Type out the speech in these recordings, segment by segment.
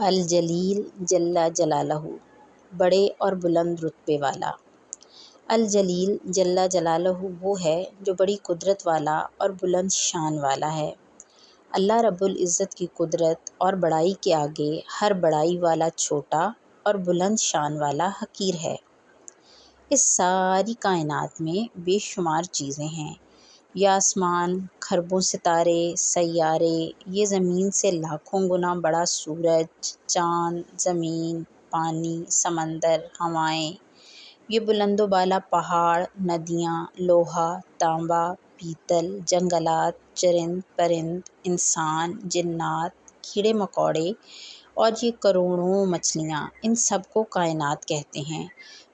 الجلیل جل جلالہ، بڑے اور بلند رتبے والا۔ الجلیل جل جلالہ وہ ہے جو بڑی قدرت والا اور بلند شان والا ہے۔ اللہ رب العزت کی قدرت اور بڑائی کے آگے ہر بڑائی والا چھوٹا اور بلند شان والا حقیر ہے۔ اس ساری کائنات میں بے شمار چیزیں ہیں، یہ آسمان، کھربوں ستارے، سیارے، یہ زمین سے لاکھوں گنا بڑا سورج، چاند، زمین، پانی، سمندر، ہوائیں، یہ بلند و بالا پہاڑ، ندیاں، لوہا، تانبا، پیتل، جنگلات، چرند پرند، انسان، جنات، کیڑے مکوڑے اور یہ کروڑوں مچھلیاں، ان سب کو کائنات کہتے ہیں۔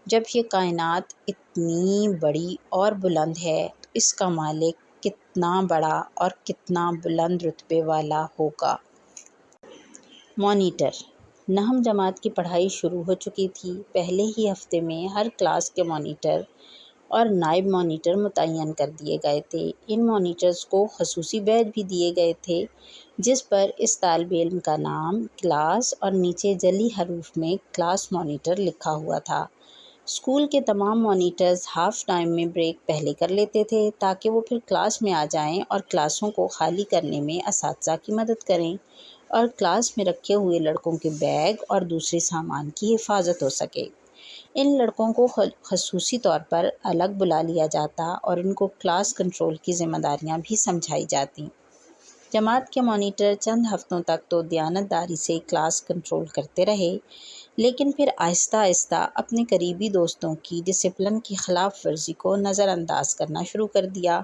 جب یہ کائنات اتنی بڑی اور بلند ہے تو اس کا مالک کتنا بڑا اور کتنا بلند رتبے والا ہوگا۔ مانیٹر۔ نہم جماعت کی پڑھائی شروع ہو چکی تھی۔ پہلے ہی ہفتے میں ہر کلاس کے مانیٹر اور نائب مانیٹر متعین کر دیے گئے تھے۔ ان مانیٹرز کو خصوصی بیج بھی دیے گئے تھے جس پر اس طالب علم کا نام، کلاس اور نیچے جعلی حروف میں کلاس مانیٹر لکھا ہوا تھا۔ اسکول کے تمام مانیٹرز ہاف ٹائم میں بریک پہلے کر لیتے تھے تاکہ وہ پھر کلاس میں آ جائیں اور کلاسوں کو خالی کرنے میں اساتذہ کی مدد کریں اور کلاس میں رکھے ہوئے لڑکوں کے بیگ اور دوسرے سامان کی حفاظت ہو سکے۔ ان لڑکوں کو خصوصی طور پر الگ بلا لیا جاتا اور ان کو کلاس کنٹرول کی ذمہ داریاں بھی سمجھائی جاتیں۔ جماعت کے مانیٹر چند ہفتوں تک تو دیانت داری سے کلاس کنٹرول کرتے رہے، لیکن پھر آہستہ آہستہ اپنے قریبی دوستوں کی ڈسپلن کی خلاف ورزی کو نظر انداز کرنا شروع کر دیا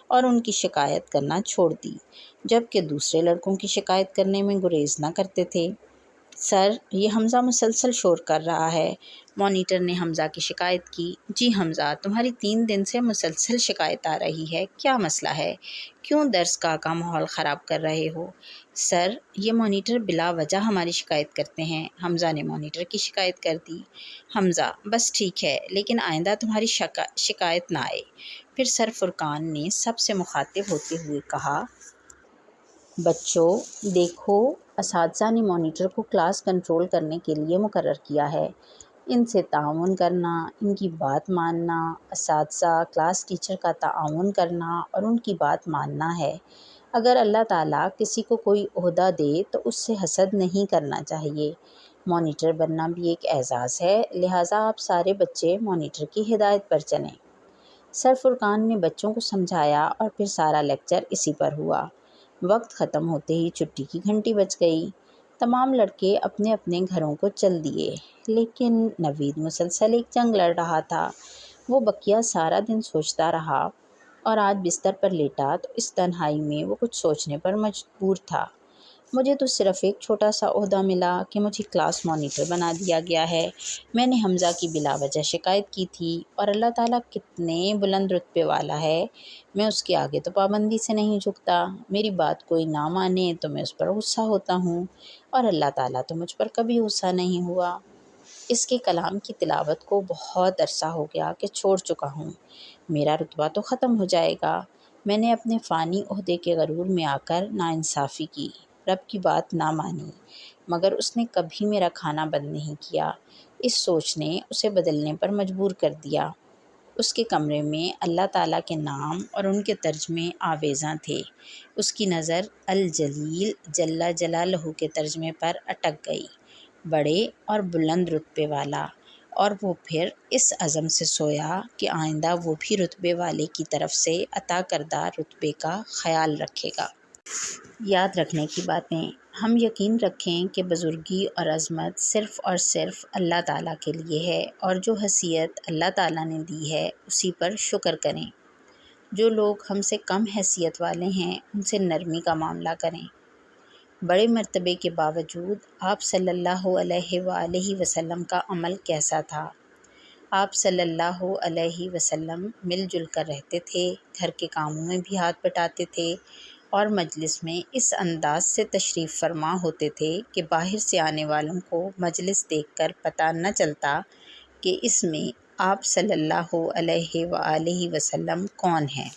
اور ان کی شکایت کرنا چھوڑ دی، جبکہ دوسرے لڑکوں کی شکایت کرنے میں گریز نہ کرتے تھے۔ سر، یہ حمزہ مسلسل شور کر رہا ہے۔ مانیٹر نے حمزہ کی شکایت کی۔ جی حمزہ، تمہاری 3 دن سے مسلسل شکایت آ رہی ہے، کیا مسئلہ ہے؟ کیوں درس کا ماحول خراب کر رہے ہو؟ سر، یہ مانیٹر بلا وجہ ہماری شکایت کرتے ہیں۔ حمزہ نے مانیٹر کی شکایت کر دی۔ حمزہ: بس ٹھیک ہے، لیکن آئندہ تمہاری شکایت نہ آئے۔ پھر سر فرقان نے سب سے مخاطب ہوتے ہوئے کہا: بچوں دیکھو، اساتذہ نے مانیٹر کو کلاس کنٹرول کرنے کے لیے مقرر کیا ہے۔ ان سے تعاون کرنا، ان کی بات ماننا، اساتذہ کلاس ٹیچر کا تعاون کرنا اور ان کی بات ماننا ہے۔ اگر اللہ تعالیٰ کسی کو کوئی عہدہ دے تو اس سے حسد نہیں کرنا چاہیے۔ مانیٹر بننا بھی ایک اعزاز ہے، لہٰذا آپ سارے بچے مانیٹر کی ہدایت پر چلیں۔ سر فرقان نے بچوں کو سمجھایا اور پھر سارا لیکچر اسی پر ہوا۔ وقت ختم ہوتے ہی چھٹی کی گھنٹی بج گئی۔ تمام لڑکے اپنے اپنے گھروں کو چل دیے، لیکن نوید مسلسل ایک جنگ لڑ رہا تھا۔ وہ بقیہ سارا دن سوچتا رہا اور آج بستر پر لیٹا تو اس تنہائی میں وہ کچھ سوچنے پر مجبور تھا۔ مجھے تو صرف ایک چھوٹا سا عہدہ ملا کہ مجھے کلاس مانیٹر بنا دیا گیا ہے۔ میں نے حمزہ کی بلا وجہ شکایت کی تھی اور اللہ تعالیٰ کتنے بلند رتبے والا ہے، میں اس کے آگے تو پابندی سے نہیں جھکتا۔ میری بات کوئی نہ مانے تو میں اس پر غصہ ہوتا ہوں، اور اللہ تعالیٰ تو مجھ پر کبھی غصہ نہیں ہوا۔ اس کے کلام کی تلاوت کو بہت عرصہ ہو گیا کہ چھوڑ چکا ہوں، میرا رتبہ تو ختم ہو جائے گا۔ میں نے اپنے فانی عہدے کے غرور میں آ کر ناانصافی کی، رب کی بات نہ مانی، مگر اس نے کبھی میرا کھانا بند نہیں کیا۔ اس سوچ نے اسے بدلنے پر مجبور کر دیا۔ اس کے کمرے میں اللہ تعالیٰ کے نام اور ان کے ترجمے آویزاں تھے۔ اس کی نظر الجلیل جل جلالہ کے ترجمے پر اٹک گئی، بڑے اور بلند رتبے والا، اور وہ پھر اس عزم سے سویا کہ آئندہ وہ بھی رتبے والے کی طرف سے عطا کردہ رتبے کا خیال رکھے گا۔ یاد رکھنے کی باتیں: ہم یقین رکھیں کہ بزرگی اور عظمت صرف اور صرف اللہ تعالیٰ کے لیے ہے، اور جو حیثیت اللہ تعالیٰ نے دی ہے اسی پر شکر کریں۔ جو لوگ ہم سے کم حیثیت والے ہیں ان سے نرمی کا معاملہ کریں۔ بڑے مرتبے کے باوجود آپ صلی اللہ علیہ وآلہ وسلم کا عمل کیسا تھا؟ آپ صلی اللہ علیہ وسلم مل جل کر رہتے تھے، گھر کے کاموں میں بھی ہاتھ بٹاتے تھے اور مجلس میں اس انداز سے تشریف فرما ہوتے تھے کہ باہر سے آنے والوں کو مجلس دیکھ کر پتہ نہ چلتا کہ اس میں آپ صلی اللہ علیہ وآلہ وسلم کون ہیں۔